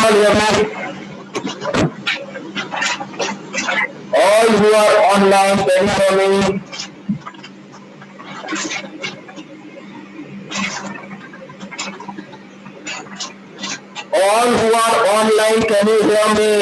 all hear me? All who are online, can you hear me? All who are online, can you hear me?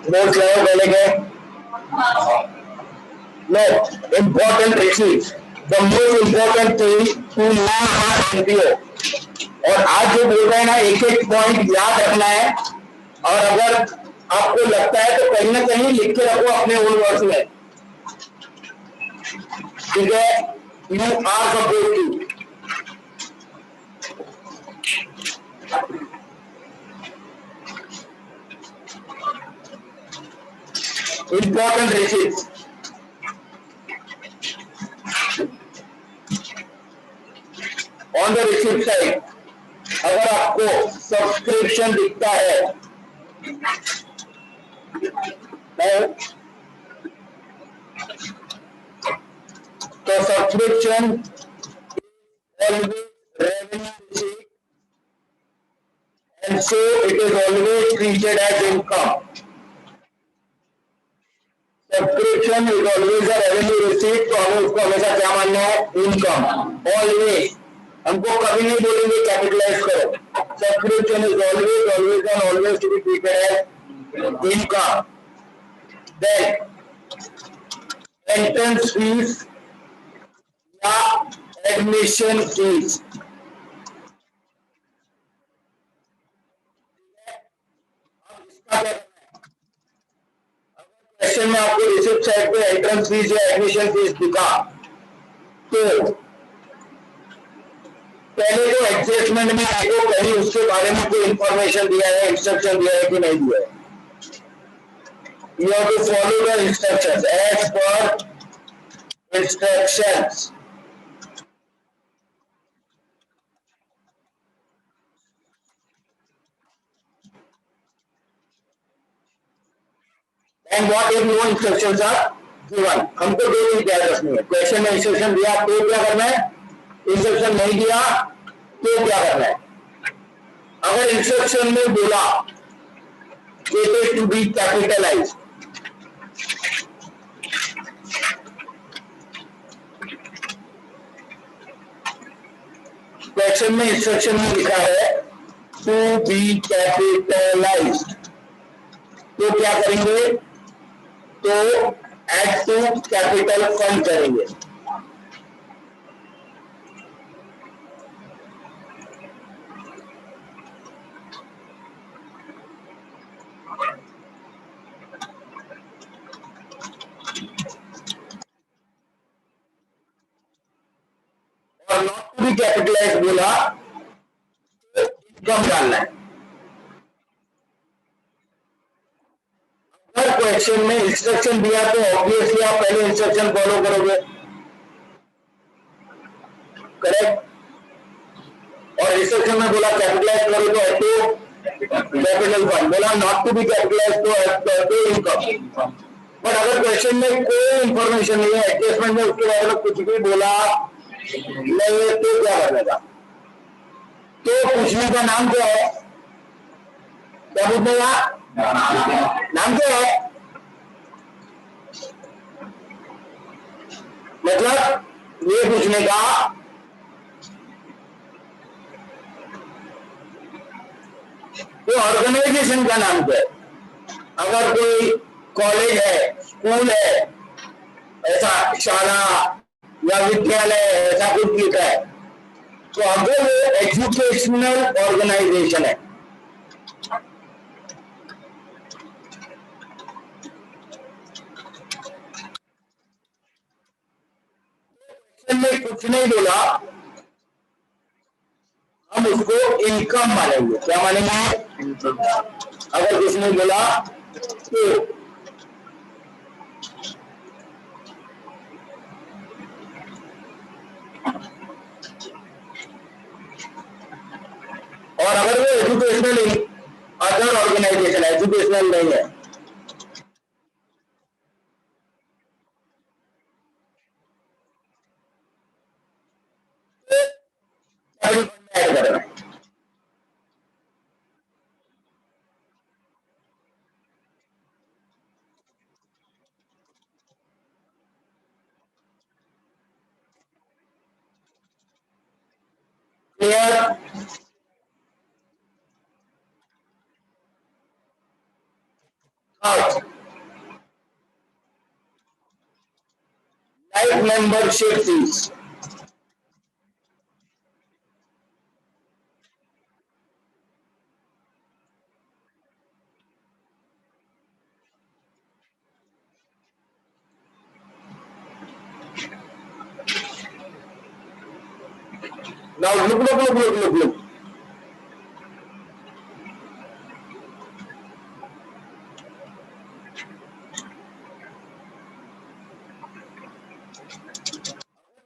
Notes level पहले के no important receipts. The most important thing to know about NPO. और आज जो बोल रहे हैं ना एक एक पॉइंट याद रखना है और अगर आपको लगता है तो कहीं ना कहीं लिख के रखो अपने ओन वर्ड्स में, ठीक है? You are suppose to important receipts. On the receipt side, अगर आपको सब्सक्रिप्शन दिखता है तो subscription always revenue receipt and so it is always treated as income. Subscription is always a revenue receipt, तो हमें उसको हमेशा क्या मानना है? इनकम। ऑलवेज, हमको कभी नहीं बोलेंगे कैपिटलाइज करो। Subscription is always always and always to be treated as income. Then entrance fees या एडमिशन फीस, क्वेश्चन में आपको रिसिप्ट साइड पे एंट्रेंस फीस या एडमिशन फीस दिखा तो पहले तो एडजस्टमेंट में देखो कहीं उसके बारे में कोई इंफॉर्मेशन दिया है, इंस्ट्रक्शन दिया है कि नहीं दिया है। You have to follow the instructions as per instructions. And what if no instructions are given? हमको दो चीज याद रखनी है। क्वेश्चन में इंस्ट्रक्शन दिया तो क्या करना है, इंस्ट्रक्शन नहीं दिया तो क्या करना है। अगर इंस्ट्रक्शन में बोला it is to be capitalise, question में इंस्ट्रक्शन में लिखा है टू बी कैपिटलाइज, तो क्या करेंगे? तो एड टू कैपिटल फंड करेंगे। और नॉट टू बी कैपिटलाइज बोला तो इनकम डालना है। अगर क्वेश्चन में इंस्ट्रक्शन दिया तो ऑब्वियसली आप पहले इंस्ट्रक्शन फॉलो करोगे, करेक्ट? और इंस्ट्रक्शन में बोला कैपिटलाइज करो तो एड टू कैपिटल फंड, बोला नॉट टू बी कैपिटलाइज तो एड टू इनकम। बट अगर क्वेश्चन में कोई इंफॉर्मेशन नहीं है, एडजस्टमेंट में उसके बारे में कुछ भी बोला नहीं है तो क्या करने का? तो पूछने का नाम क्या है? क्या पूछने का नाम क्या है? मतलब ये पूछने का तो ऑर्गेनाइजेशन का नाम क्या है? अगर कोई कॉलेज है, स्कूल है, ऐसा शाला या विद्यालय ऐसा कुछ लिखा है तो अगर वो एजुकेशनल ऑर्गेनाइजेशन है में कुछ नहीं बोला, हम उसको इनकम मानेंगे। क्या मानेंगे? अगर कुछ नहीं बोला 2। और अगर वो एजुकेशनल अदर ऑर्गेनाइजेशन एजुकेशनल नहीं है, ऐड करना है। Clear? Life membership fees. Now look.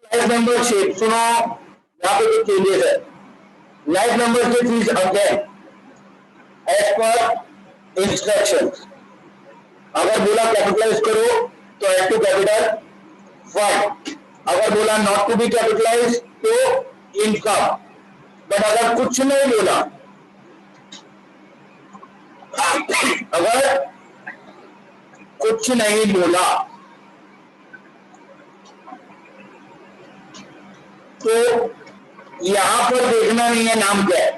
Life membership सुनो, यहाँ पे कुछ चेंजेस है। Life membership fees again as per instructions. अगर बोला कैपिटलाइज करो तो एड टू कैपिटल फंड, अगर बोला नॉट टू बी कैपिटलाइज तो इनकम। बट अगर कुछ नहीं बोला, अगर कुछ नहीं बोला तो यहां पर देखना नहीं है नाम क्या है,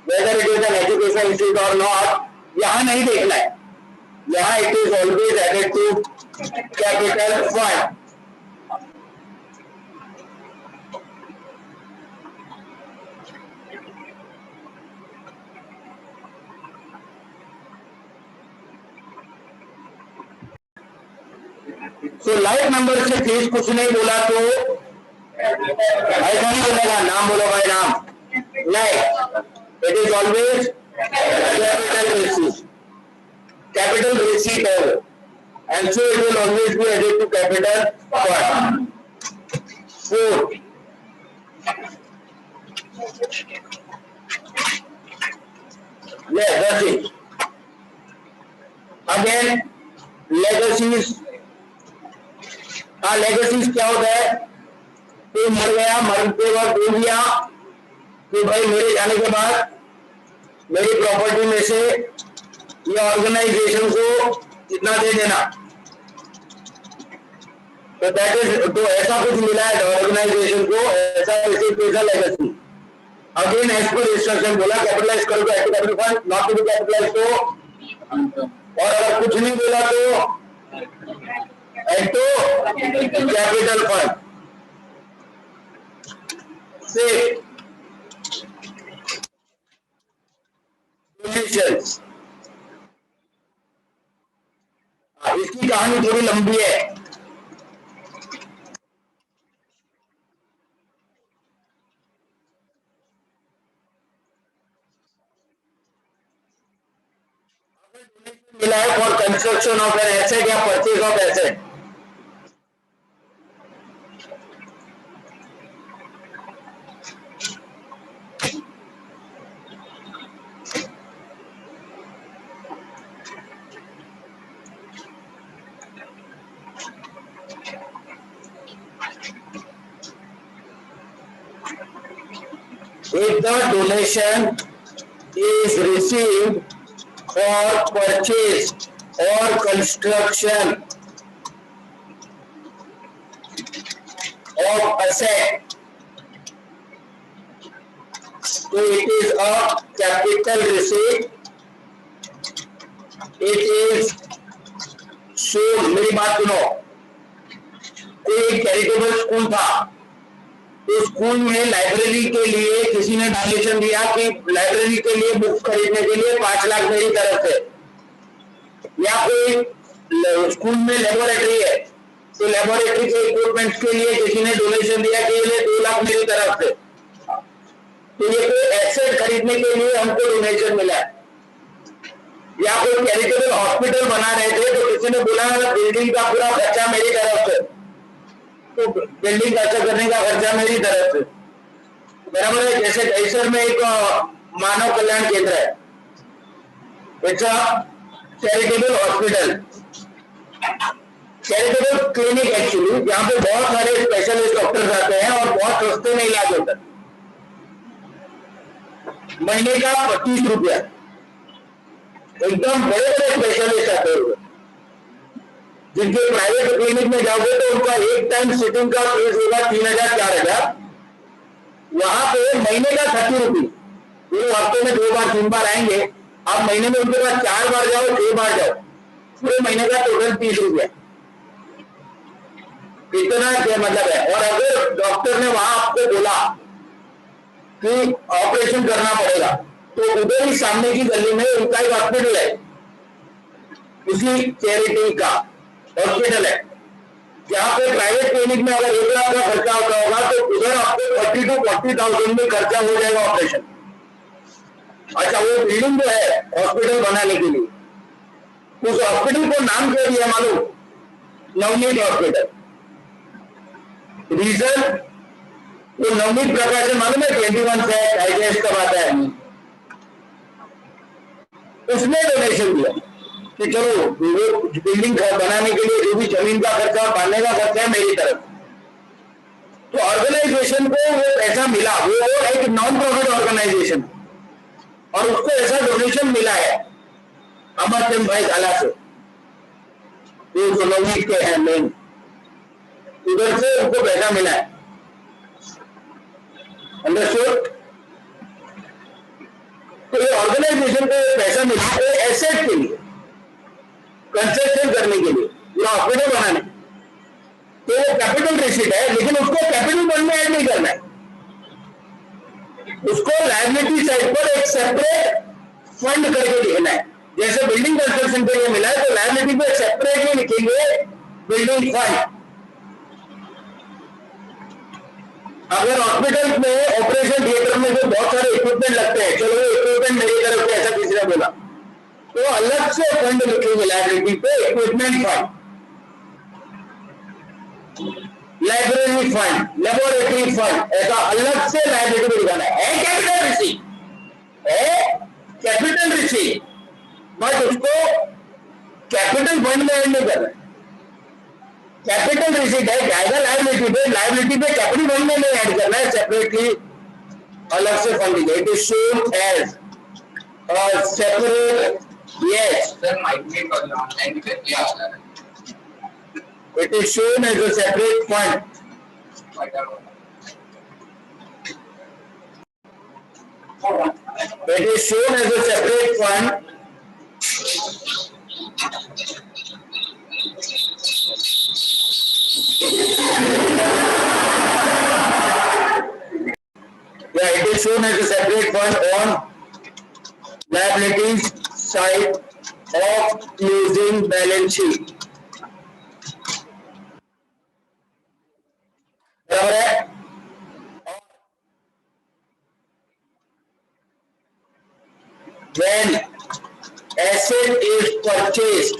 whether it is an education institute और नॉट, यहां नहीं देखना है। यहां it is always added to capital fund. तो लाइफ मेंबरशिप फीस कुछ नहीं बोला तो ऐसा नहीं बोलेगा, नाम बोलो भाई नाम नहीं, it is always capital receipt, capital receipt है, and so it will always be added to capital fund. 4. Legacy. Again, legacies. Legacies क्या होता है? कोई मर गया, मरते वक्त बोल दिया कि भाई मेरे जाने के बाद मेरी प्रॉपर्टी में से ये ऑर्गेनाइजेशन को कितना दे देना, तो दैट इज, तो ऐसा कुछ मिला है ऑर्गेनाइजेशन को, ऐसा रिसीव पैसा legacy. Again as per instruction बोला कैपिटलाइज करो तो capital fund, not to be capitalise तो, और अगर कुछ नहीं बोला तो एटो कैपिटल फंड से डोनेशंस। इसकी कहानी थोड़ी लंबी है, मिला है for construction of an asset या purchase of asset. If the donation is received for purchase or construction of asset, so it is a capital receipt. It is shown, मेरी बात सुनो, कोई एक चैरिटेबल स्कूल था, तो स्कूल में library के लिए किसी ने डोनेशन दिया कि लाइब्रेरी के लिए बुक्स खरीदने के लिए 5 लाख मेरी तरफ से, या कोई स्कूल में लेबोरेटरी है तो लेबोरेटरी के इक्विपमेंट्स के लिए किसी ने डोनेशन दिया कि ये 2 लाख मेरी तरफ से, तो ये कोई एसेट खरीदने के लिए हमको डोनेशन मिला है, या कोई चैरिटेबल हॉस्पिटल बना रहे थे तो किसी ने बोला बिल्डिंग का पूरा खर्चा मेरी तरफ से, तो बिल्डिंग खर्चा करने का खर्चा मेरी तरफ से, बराबर है। जैसे दहीसर में एक मानव कल्याण केंद्र है, it's charitable hospital, charitable clinic actually, जहाँ पे बहुत सारे स्पेशलिस्ट डॉक्टर्स आते हैं और बहुत सस्ते में इलाज होता है। महीने का 25 रुपया, एकदम बड़े बड़े स्पेशलिस्ट आते हैं। जिनके प्राइवेट क्लिनिक में जाओगे तो उनका एक टाइम सिटिंग का फीस होगा 3,000 4,000, वहां पे महीने का 30 रुपये, वो हफ्ते में 2 बार 3 बार आएंगे, आप महीने में उनके पास 4 बार जाओ 6 बार जाओ, पूरे महीने का टोटल 30 रुपया, इतना क्या मतलब है। और अगर डॉक्टर ने वहां आपको बोला कि ऑपरेशन करना पड़ेगा तो उधर ही सामने की गली में उनका एक हॉस्पिटल है, उसी चैरिटी का हॉस्पिटल है, जहां पे प्राइवेट क्लिनिक में अगर 1 लाख का खर्चा होता होगा तो उधर आपको 30 to 40,000 में खर्चा हो जाएगा ऑपरेशन। अच्छा, वो बिल्डिंग जो है हॉस्पिटल बनाने के लिए, उस हॉस्पिटल को नाम क्या दिया मालूम? नवनीत हॉस्पिटल। रीजन, वो नवनीत प्रकाशन मालूम है 21 से डाइजेस्ट कब आता है, उसने डोनेशन दिया कि चलो वो बिल्डिंग बनाने के लिए जो भी जमीन का खर्चा बांधने का खर्चा है मेरी तरफ। तो ऑर्गेनाइजेशन को वो पैसा मिला, वो एक नॉन प्रॉफिट ऑर्गेनाइजेशन, और उसको ऐसा डोनेशन मिला है अमरचंद भाई झाला से, ये जो नवनीत के हैं मेन, उधर से उनको पैसा मिला है। अंडरस्टूड? तो ये ऑर्गेनाइजेशन को पैसा मिला है एसेट के लिए, कंस्ट्रक्शन करने के लिए, या हॉस्पिटल बनाने, तो वो कैपिटल रिसीट है, लेकिन उसको कैपिटल फंड में ऐड नहीं करना है, उसको लायबिलिटी साइड पर एक सेपरेट फंड करके लिखना है। जैसे बिल्डिंग कंस्ट्रक्शन के लिए मिला है तो लायबिलिटी पे सेपरेटली लिखेंगे बिल्डिंग फंड। अगर हॉस्पिटल में ऑपरेशन थिएटर में जो बहुत सारे इक्विपमेंट लगते हैं, चलो वो इक्विपमेंट मेरी तरफ से, ऐसा किसी ने बोला, तो अलग से फंड लिखेंगे लाइब्रेरी पे, equipment fund, library fund, laboratory fund, ऐसा अलग से लाइब्रेरी में लिखाना है। कैपिटल रिसीट है, कैपिटल रिसीट, बट उसको कैपिटल फंड में ऐड नहीं करना है। कैपिटल रिसीट है, जाएगा लाइबिलिटी पे कैपिटल फंड में नहीं ऐड करना है, सेपरेटली अलग से फंड लिखा। It is shown as separate, yes sir, mic में ऑनलाइन करके आता है, it is shown as a separate fund. It is shown as a separate fund. Yeah, it is shown as a separate fund on liabilities side of closing balance sheet. बराबर है? When asset is purchased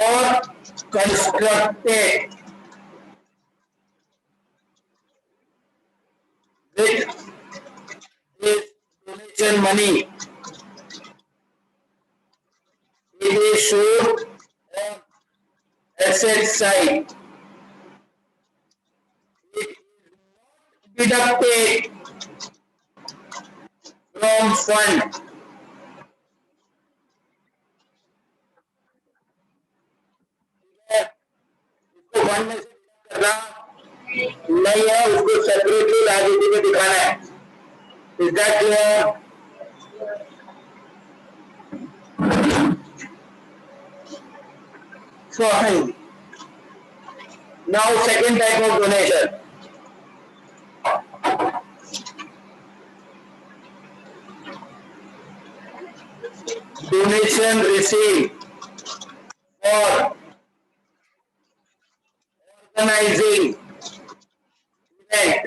or constructed with this donation money, it is shown on asset side. It is deducted from fund. इसको fund में से करना नहीं है, उसको separately liability में दिखाना है। Is that clear? Fine. Now second type of donation. Donation received for organizing event.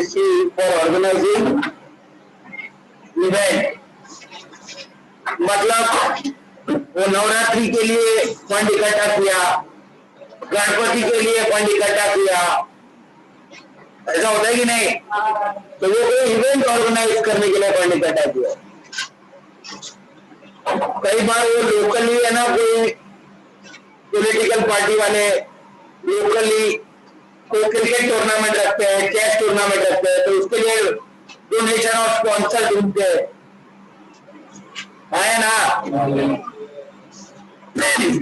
received for organizing event. मतलब वो नवरात्रि के लिए फंड इकट्ठा किया, गणपति के लिए फंड इकट्ठा किया, ऐसा होता है कि नहीं? तो वो कोई इवेंट ऑर्गेनाइज करने के लिए फंड इकट्ठा किया। कई बार वो लोकली है ना, कोई पॉलिटिकल पार्टी वाले लोकली कोई क्रिकेट टूर्नामेंट रखते हैं, चेस टूर्नामेंट रखते हैं, तो उसके लिए डोनेशन और स्पॉन्सर ढूंढते हैं, है ना?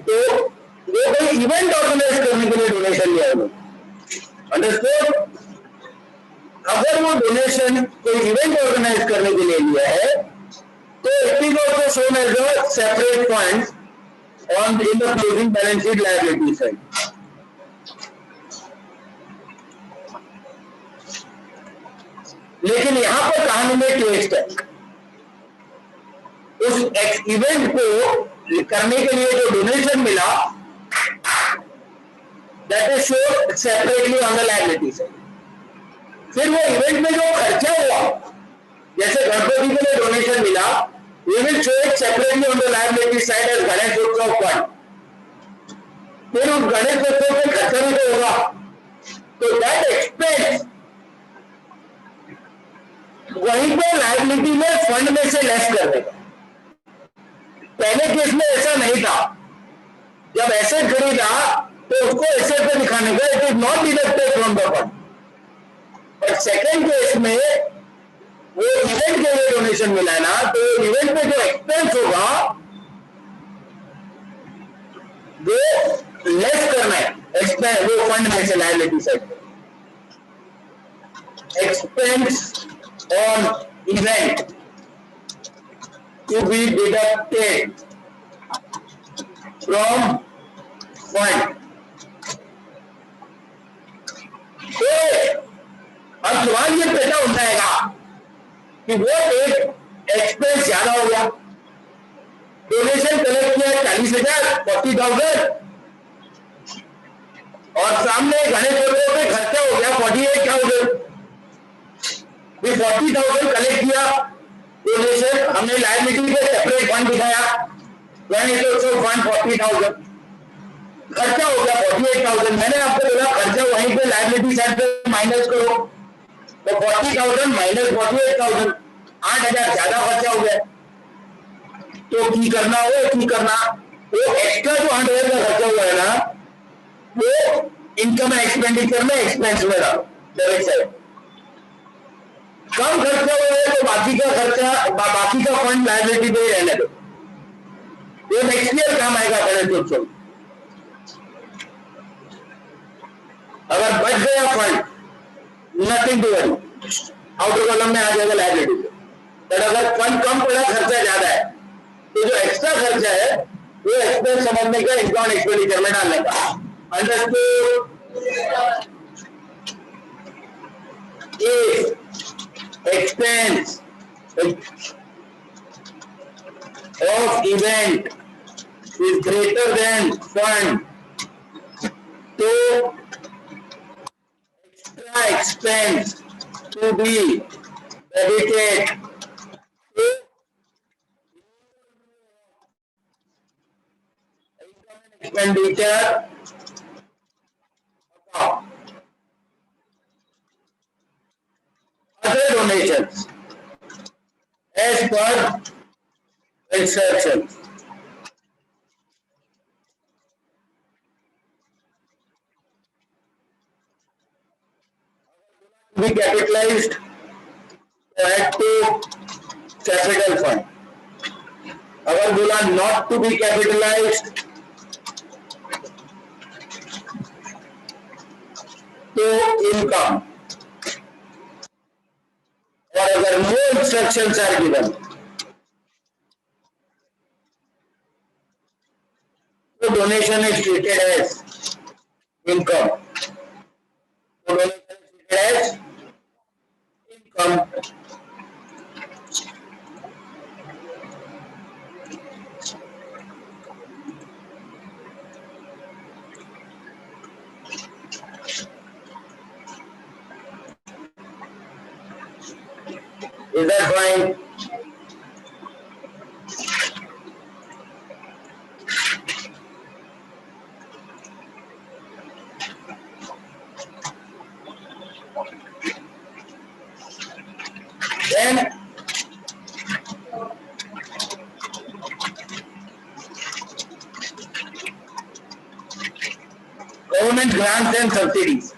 तो वो कोई इवेंट ऑर्गेनाइज करने के लिए डोनेशन लिया है, अंडरस्टूड? अगर वो डोनेशन कोई इवेंट ऑर्गेनाइज करने के लिए लिया है तो it is also shown as a separate fund on in the closing balance sheet liability side. लेकिन यहां पर कहानी में ट्विस्ट है, उस इवेंट को करने के लिए जो डोनेशन मिला that is showed separately on the liability side. फिर वो इवेंट में जो खर्चा हुआ, जैसे गणपति के लिए डोनेशन मिला, we will show it separately on the liability side as Ganesh Utsav fund. फिर उस गणेश उत्सव में खर्चा भी तो होगा, तो दैट एक्सपेंस वहीं पे लायबिलिटी में फंड में से लेस कर देगा। पहले केस में ऐसा नहीं था, जब एसेट खरीदा तो उसको एसेट पे दिखाने का, it is not deducted from the fund. और सेकेंड केस में वो इवेंट के लिए डोनेशन मिला है ना, तो इवेंट में जो एक्सपेंस होगा वो लेस करना है, एक्सपेंस वो फंड में से liability side. Expense on event to be deducted from fund. अब सवाल ये पैदा हो जाएगा कि वो एक एक्सपेंस ज्यादा हो गया, डोनेशन कलेक्ट किया 40,000 40,000 और सामने गणेश उत्सव पे खर्चा हो गया 48,000। 40,000 कलेक्ट किया डोनेशन, हमने लायबिलिटी पे सेपरेट फंड दिखाया, गणेश उत्सव फंड 40,000, खर्चा हो गया 48,000। मैंने आपको बोला खर्चा वहीं पे लायबिलिटी साइड पे माइनस करो, तो 40,000 माइनस 48,000, 8,000 ज्यादा खर्चा हो गया। तो की करना हो, की करना वो एक्स्ट्रा जो 8,000 का खर्चा हुआ है ना, वो इनकम एंड एक्सपेंडिचर में एक्सपेंस में डालो डेबिट साइड। कम खर्चा हुआ है तो बाकी का खर्चा, बाकी का फंड लायबिलिटी पे रहने दो, वो नेक्स्ट ईयर काम आएगा गणेश उत्सव। अगर बच गया fund, nothing to worry, outer column में आ जाएगा लायबिलिटी। बट अगर फंड कम पड़ा, खर्चा ज्यादा है, तो जो एक्स्ट्रा खर्चा है वो एक्सपेंस समझने का, इनकम एक्सपेंडिचर में डालने का। Understood? Expense of event is greater than fund, तो expense to be debited to expenditure account. Other donations as per instructions. Be capitalized to add to capital fund. अगर बोला not to be capitalized तो income, और अगर no instructions are given तो donation is treated as income. तो donation is treated as income. Is that fine? Then government grants and subsidies.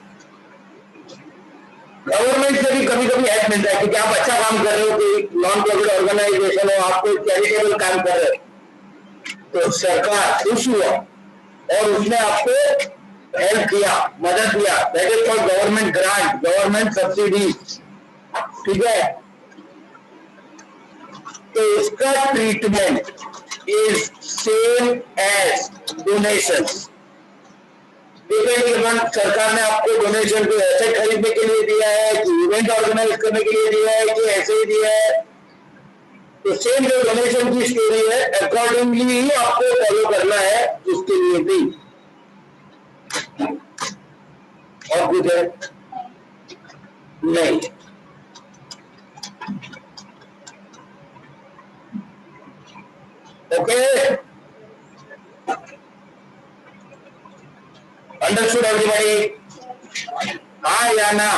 Government से भी कभी कभी हेल्प मिलता है कि आप अच्छा काम कर रहे हो, कोई नॉन प्रॉफिट ऑर्गेनाइजेशन हो, आप कोई चैरिटेबल काम कर रहे हो तो सरकार खुश हुआ और उसने आपको हेल्प किया, मदद किया. That is called government grant, government subsidy. ठीक है, तो इसका treatment is same as donations. सरकार ने आपको डोनेशन को एसेट खरीदने के लिए दिया है कि इवेंट ऑर्गेनाइज करने के लिए दिया है कि ऐसे ही दिया है, तो सेम जो डोनेशन की स्टोरी है अकॉर्डिंगली ही आपको फॉलो करना है उसके लिए भी. और कुछ है नहीं. Okay, understood everybody? हाँ या ना?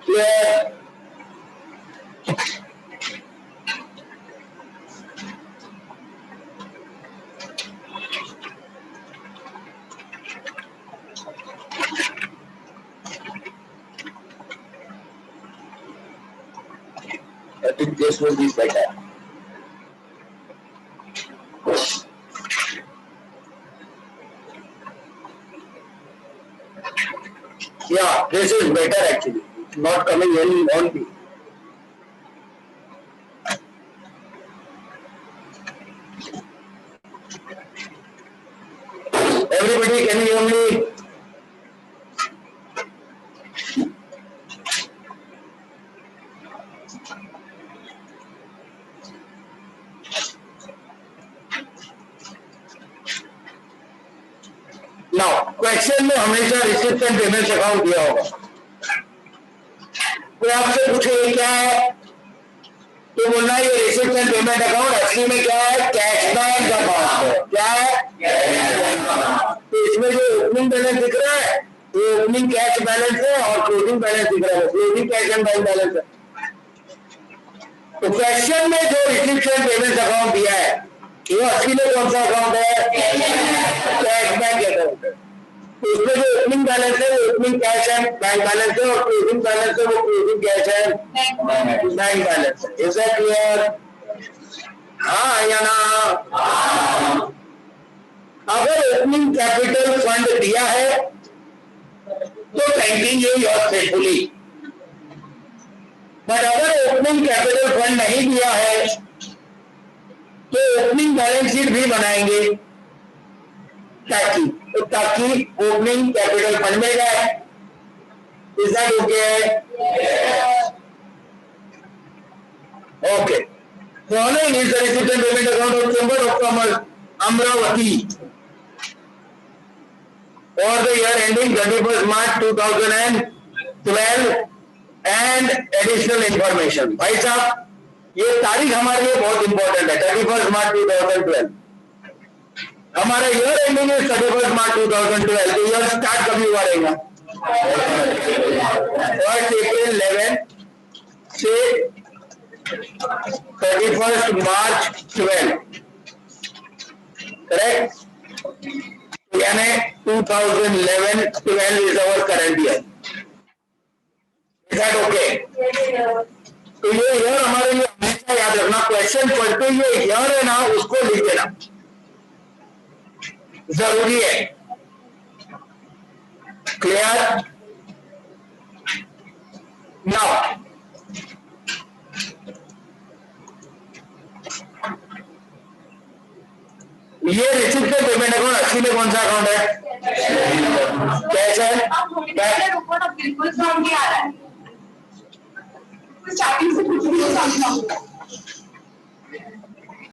Clear? I think this will be better. Yeah, this is better actually. It's not coming any on me. Everybody, can you hear me? Now, question में हमेशा रिसिप्ट एंड पेमेंट अकाउंट दिया होगा. कोई आपसे पूछे ये क्या है तो बोलना ये रिसिप्ट एंड पेमेंट अकाउंट असली में क्या है? कैश बैंक अकाउंट है. क्या है? तो इसमें जो ओपनिंग बैलेंस दिख रहा है वो ओपनिंग कैश बैलेंस है और क्लोजिंग बैलेंस दिख रहा है closing cash and bank balance है. तो क्वेश्चन में जो रिसिप्ट एंड पेमेंट अकाउंट दिया है वो असली में कौन सा अकाउंट है? कैश बैंक अकाउंट है. तो उसमें जो ओपनिंग बैलेंस है वो opening cash and bank balance है और क्लोजिंग बैलेंस है वो closing cash and bank balance है. Is that clear? हाँ या ना? अगर ओपनिंग कैपिटल फंड दिया है तो thanking you your faithfully. But अगर ओपनिंग कैपिटल फंड नहीं दिया है तो ओपनिंग बैलेंस शीट भी बनाएंगे ताकि ओपनिंग कैपिटल फंड मिल जाए. Is that okay? Okay. Following is the receipt and payment account of chamber of commerce Amravati for the year ending 31st March 2012 and additional information. भाई साहब ये तारीख हमारे लिए बहुत इंपॉर्टेंट है. 31st March 2012 हमारा ईयर एंडिंग है 31st March 2012. तो ईयर स्टार्ट कभी हुआ रहेगा? 1st April 11 से 31st March 12. करेक्ट? यानी 2011-12 is our current year. Is that okay? तो ये ईयर हमारे लिए हमेशा याद रखना. क्वेश्चन पढ़ते ये ईयर है ना उसको लिख देना जरूरी है. क्लियर? नाउ ये रिसिप्ट एंड पेमेंट अकाउंट असली में कौन सा अकाउंट है? कैश है. बिल्कुल समझ आ रहा है. स्टार्टिंग से कुछ भी समझना होगा.